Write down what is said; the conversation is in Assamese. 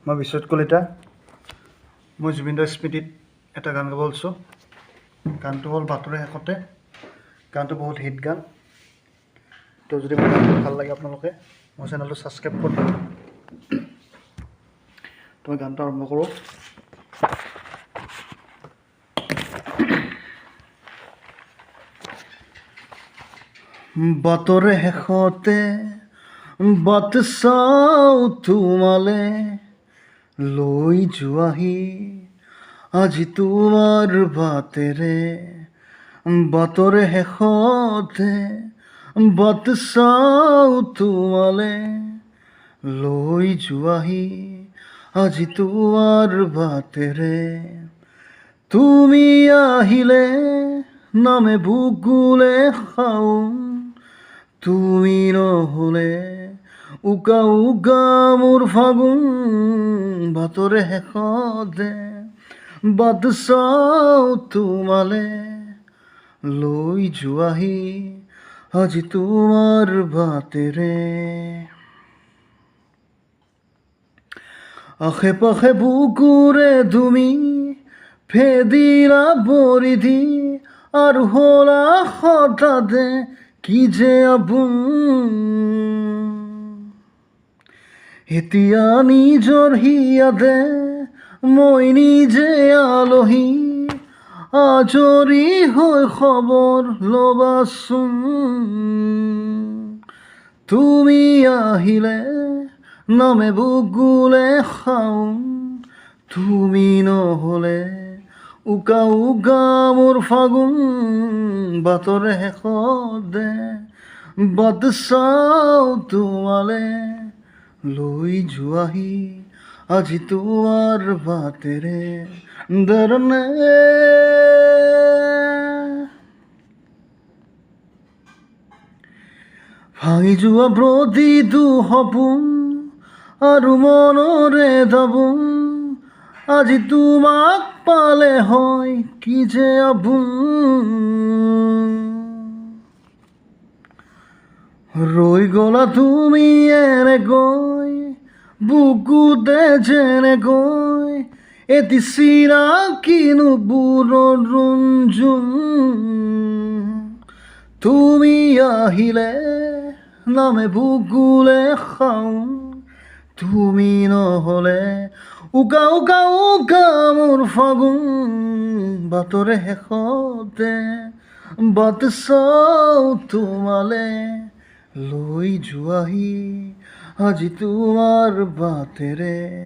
মই বিশ্বজিৎ কলিতা। মই জুবিনদাৰ স্মৃতিত এটা গান গাব ওলাইছোঁ। গানটো হ'ল বাটৰে শেষতে। গানটো বহুত হিট গান। তো যদি মোৰ গানটো ভাল লাগে আপোনালোকে মোৰ চেনেলটো ছাবস্ক্ৰাইব কৰি দিব। তো মই গানটো আৰম্ভ কৰোঁ। বাটৰে শেষতে বাট চাওঁ তোমালে লৈ যোৱাহি আজি তোমাৰ বাটেৰে। বাটৰে শেষতে বাট চাওঁ তোমালে লৈ যোৱাহি আজি তোমাৰ বাটেৰে। তুমি আহিলে নামে বুকুলে খাওঁ, তুমি নহ'লে উকা উকা মোৰ ফাগুন। বাটৰে শেষতে বাট চাওঁ তোমালে লৈ যোৱাহি আজি তোমাৰ বাটেৰে। আশে পাশে বুকুৰে তুমি ফেদিলা বৰিদি আৰু হলা হঠাতে কি যে আপোন। এতিয়া নিজৰ হিয়াতে মই নিজে আলহী, আজৰি হৈ খবৰ ল'বাচোন। তুমি আহিলে নামে বুকুলে খাওঁ, তুমি নহ'লে উকা উকা মোৰ ফাগুন। বাটৰে শেষতে বাট চাওঁ তোমালে লৈ যোৱাহি আজি তোমাৰ বাটেৰে। দৰণে ভাঙি যোৱা প্ৰতিটো সপোন আৰু মনৰে দাবোন আজি তোমাক পালে হয় কি যে আপোন। ৰৈ গলা তুমি এনেকৈ বুকুতে যেনেকৈ এটি চিনাকিনো বুৰৰ ৰঞ্জুন। তুমি আহিলে নামে বুকুলে খাওঁ, তুমি নহ'লে উকা উকা উকা মোৰ ফাগুন। বাটৰে শেষতে বাট চাওঁ তোমালে লৈ যোৱাহি আজি তোমাৰ বাটেৰে।